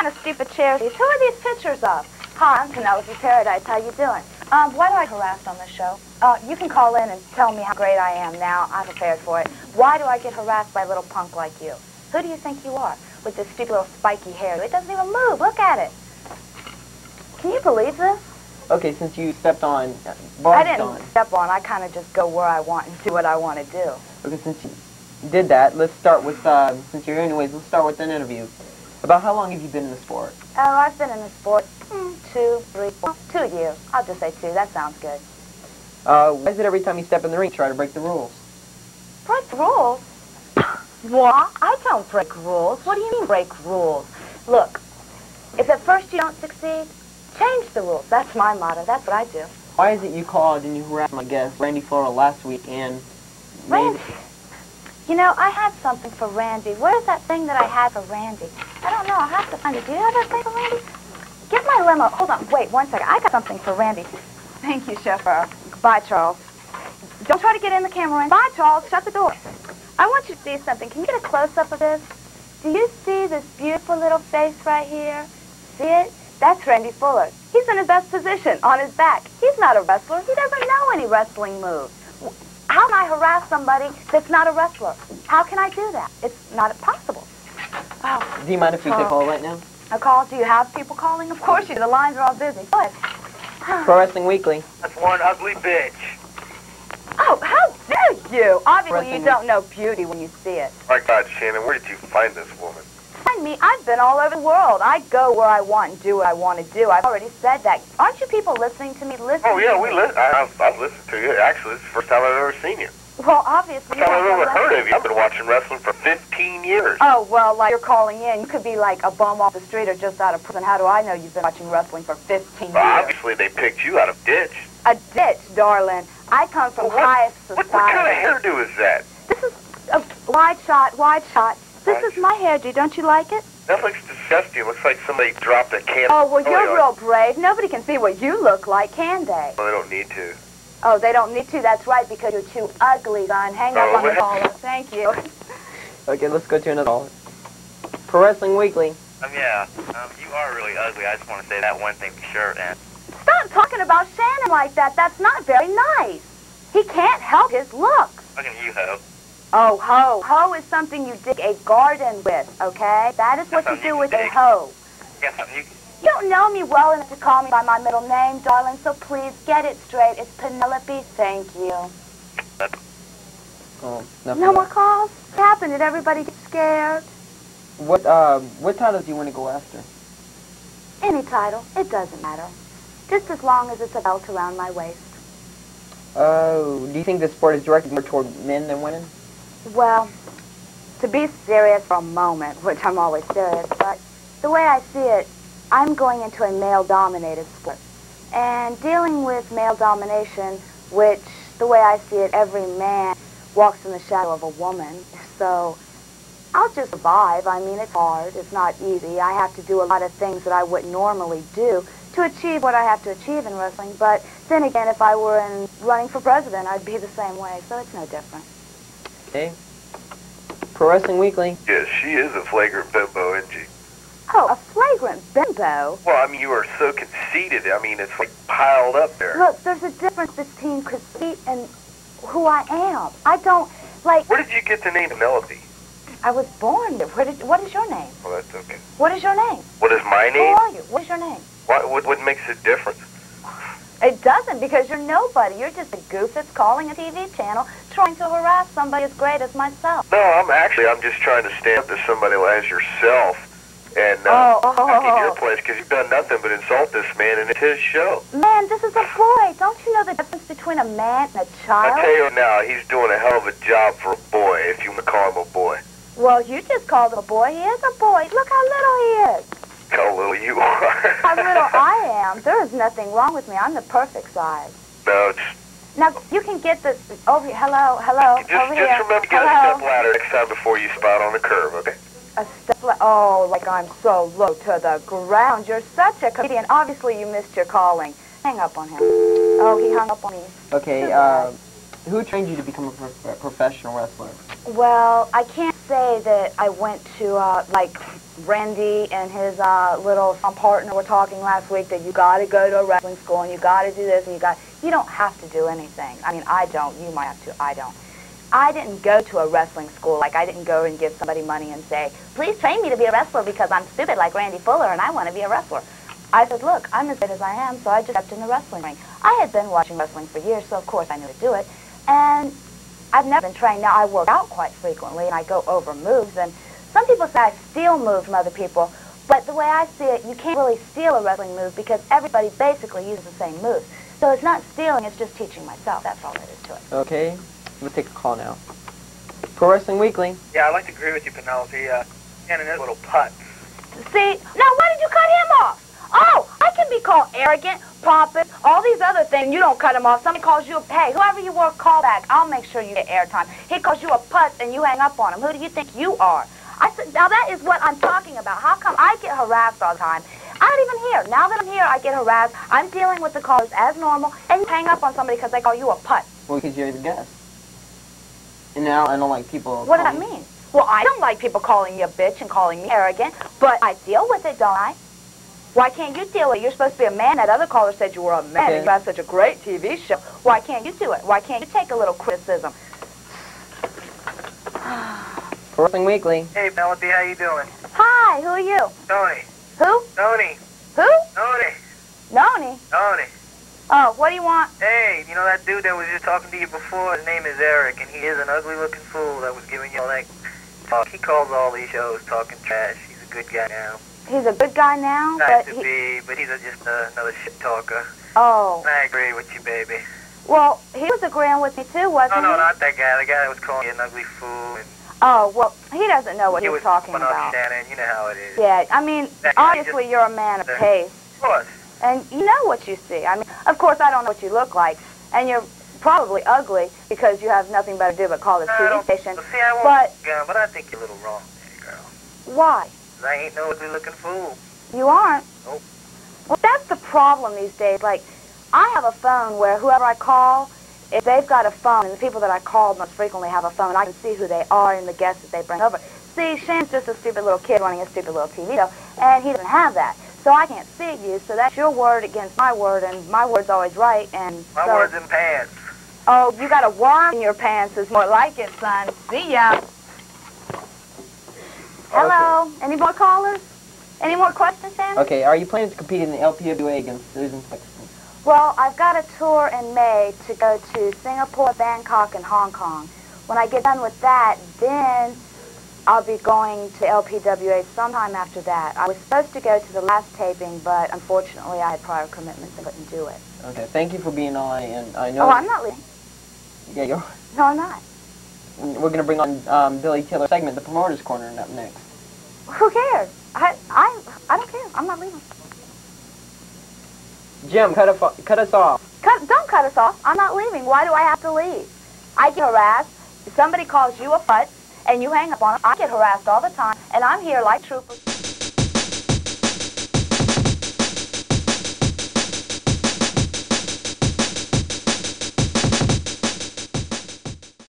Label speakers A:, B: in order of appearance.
A: kind of stupid chairs? Who are these pictures of? Hi, I'm Penelope Paradise. How you doing? Why do I get harassed on this show? You can call in and tell me how great I am now. I'm prepared for it. Why do I get harassed by a little punk like you? Who do you think you are with this stupid little spiky hair? It doesn't even move. Look at it. Can you believe this?
B: Okay, since you stepped on,
A: I didn't step on. I kind of just go where I want and do what I want to do.
B: Okay, since you did that, let's start with, since you're here anyways, let's start with an interview. About how long have you been in the sport?
A: Oh, I've been in the sport 2, 3, 4, 2 years. I'll just say 2. That sounds good.
B: Why is it every time you step in the ring, you try to break the rules?
A: Break the rules? What? I don't break rules. What do you mean break rules? Look, if at first you don't succeed, change the rules. That's my motto. That's what I do.
B: Why is it you called and you harassed my guest, Randy Flora, last week and...
A: Randy? You know, I had something for Randy. Where's that thing that I had for Randy? I don't know. I'll have to find it. Do you have that thing for Randy? Get my limo. Hold on. Wait 1 second. I got something for Randy. Thank you, chauffeur. Bye, Charles. Don't try to get in the camera. And bye, Charles. Shut the door. I want you to see something. Can you get a close-up of this? Do you see this beautiful little face right here? See it? That's Randy Fuller. He's in his best position, on his back. He's not a wrestler. He doesn't know any wrestling moves. How can I harass somebody that's not a wrestler? How can I do that? It's not possible. Oh.
B: Do you mind if we take a call right now?
A: A call? Do you have people calling? Of course you do. The lines are all busy. Go ahead.
B: Pro Wrestling Weekly.
C: That's one ugly bitch.
A: Oh, how dare you? Obviously you don't know beauty when you see it.
C: My God, Shannon, where did you find this woman?
A: Find me? I've been all over the world. I go where I want and do what I want to do. I've already said that. Aren't you people listening to me? Listen.
C: Oh, yeah, I've listened to you. Actually, this is the first time I've ever seen you.
A: Well, obviously.
C: First time I've ever heard of you. I've been watching wrestling for 15 years.
A: Oh, well, like you're calling in. You could be like a bum off the street or just out of prison. How do I know you've been watching wrestling for 15 years?
C: Obviously, they picked you out of ditch.
A: A ditch, darling. I come from highest society.
C: What kind of hairdo is that?
A: This is a wide shot, wide shot. This is my hairdo. Don't you like it?
C: That looks disgusting. It looks like somebody dropped a can.
A: Oh, well, you're real brave. Nobody can see what you look like, can they?
C: Well, they don't need to.
A: Oh, they don't need to. That's right, because you're too ugly, son. Hang up on the caller. Thank you.
B: Okay, let's go to another caller. Pro Wrestling Weekly.
D: Yeah. You are really ugly. I just want to say that one thing for sure. And
A: stop talking about Shannon like that. That's not very nice. He can't help his looks.
D: look at you, Ho.
A: Oh, hoe. Hoe is something you dig a garden with, okay? That is what you do with a hoe.
D: Yeah,
A: You don't know me well enough to call me by my middle name, darling, so please get it straight. It's Penelope. Thank you.
B: Oh,
A: no more calls? What happened? Did everybody get scared?
B: What titles do you want to go after?
A: Any title. It doesn't matter. Just as long as it's a belt around my waist.
B: Oh, do you think the sport is directed more toward men than women?
A: Well, to be serious for a moment, which I'm always serious, but the way I see it, I'm going into a male-dominated sport. And dealing with male domination, which, the way I see it, every man walks in the shadow of a woman. So I'll just survive. I mean, it's hard. It's not easy. I have to do a lot of things that I wouldn't normally do to achieve what I have to achieve in wrestling. But then again, if I were running for president, I'd be the same way. So it's no different.
B: Okay. Pro Wrestling Weekly.
C: Yes, she is a flagrant bimbo, isn't she?
A: Oh, a flagrant bimbo?
C: Well, I mean, you are so conceited. I mean, it's like piled up there.
A: Look, there's a difference between conceit and who I am. I don't, like...
C: Where did you get the name Penelope?
A: I was born there. What is your name?
C: Well, that's okay.
A: What is your name?
C: What is my name?
A: Who are you? What is your name?
C: What makes it different?
A: It doesn't, because you're nobody. You're just a goof that's calling a TV channel trying to harass somebody as great as myself.
C: No, I'm just trying to stand up to somebody as yourself and in your place, because you've done nothing but insult this man, and it's his show.
A: Man, this is a boy. Don't you know the difference between a man and a child?
C: I tell you now, he's doing a hell of a job for a boy, if you want to call him a boy.
A: Well, you just called him a boy. He is a boy. Look how little he is.
C: How little you are.
A: How little I am. There is nothing wrong with me. I'm the perfect size.
C: No, it's...
A: Now, you can get this over here. Hello, over
C: just
A: here.
C: Remember to get a step ladder next time before you spot on the curve, okay?
A: A step ladder? Oh, like I'm so low to the ground. You're such a comedian. Obviously, you missed your calling. Hang up on him. Oh, he hung up on me.
B: Okay, who trained you to become a professional wrestler?
A: Well, I can't say that I went to, like, Randy and his little partner were talking last week that you got to go to a wrestling school and you got to do this and you don't have to do anything. I mean, I don't. You might have to. I don't. I didn't go to a wrestling school. Like, I didn't go and give somebody money and say, please train me to be a wrestler because I'm stupid like Randy Fuller and I want to be a wrestler. I said, look, I'm as good as I am, so I just stepped in the wrestling ring. I had been watching wrestling for years, so of course I knew to do it. And I've never been trained. Now, I work out quite frequently, and I go over moves, and some people say I steal moves from other people, but the way I see it, you can't really steal a wrestling move because everybody basically uses the same moves. So it's not stealing, it's just teaching myself. That's all there is to it.
B: Okay, let's take a call now. Pro Wrestling Weekly.
D: Yeah, I'd like to agree with you, Penelope. Shannon is a little putt.
A: See, now why did you cut him off? Oh, I can be called arrogant, pompous, all these other things. You don't cut him off. Somebody calls you a, hey, whoever you were, call back. I'll make sure you get airtime. He calls you a putz and you hang up on him. Who do you think you are? I said, now that is what I'm talking about. How come I get harassed all the time? I'm not even here. Now that I'm here, I get harassed. I'm dealing with the callers as normal, and you hang up on somebody because they call you a putz.
B: Well, because you're the guest. And now I don't like people.
A: What does that mean? Well, I don't like people calling you a bitch and calling me arrogant, but I deal with it, don't I? Why can't you deal with it? You're supposed to be a man. That other caller said you were a man. Okay. And you have such a great TV show. Why can't you do it? Why can't you take a little criticism?
B: Pro Wrestling Weekly.
D: Hey, Penelope, how you doing?
A: Hi, who are you?
D: Tony.
A: Who?
D: Tony.
A: Who?
D: Tony.
A: Noni?
D: Tony.
A: Oh, what do you want?
D: Hey, you know that dude that was just talking to you before? His name is Eric, and he is an ugly-looking fool that was giving you all that talk. He calls all these shows talking trash. He's a good guy now.
A: He's a good guy now?
D: Nice to be, but he's just another shit talker.
A: Oh.
D: And I agree with you, baby.
A: Well, he was agreeing with me too, wasn't he?
D: No, not that guy. The guy that was calling you an ugly fool. And
A: oh, well, he doesn't know what he was talking
D: about.
A: about.
D: Shannon, you know how it is.
A: Yeah, I mean, obviously you're a man of taste.
D: Of course.
A: And you know what you see. I mean, of course, I don't know what you look like. And you're probably ugly because you have nothing better to do but call this TV station.
D: See, I won't, but I think you're a little wrong there, girl.
A: Why?
D: I ain't no ugly-looking fool.
A: You aren't?
D: Nope.
A: Well, that's the problem these days. Like, I have a phone where whoever I call, if they've got a phone, and the people that I call most frequently have a phone, I can see who they are and the guests that they bring over. See, Shannon's just a stupid little kid running a stupid little TV show, and he doesn't have that. So I can't see you, so that's your word against my word, and my word's always right, and
D: my word's in pants.
A: Oh, you got a worm in your pants is more like it, son. See ya. Hello. Okay. Any more callers? Any more questions, Shannon?
B: Okay, are you planning to compete in the LPWA against Susan Sexton?
A: Well, I've got a tour in May to go to Singapore, Bangkok, and Hong Kong. When I get done with that, then I'll be going to LPWA sometime after that. I was supposed to go to the last taping, but unfortunately I had prior commitments and couldn't do it.
B: Okay, thank you for being on, and I know...
A: Oh, I'm not leaving.
B: Yeah, you're...
A: No, I'm not.
B: We're going to bring on Billy Taylor's segment, The Promoter's Corner, up next.
A: Who cares? I don't care. I'm not leaving.
B: Jim, cut us off.
A: Don't cut us off. I'm not leaving. Why do I have to leave? I get harassed. If somebody calls you a putz and you hang up on them, I get harassed all the time, and I'm here like troopers.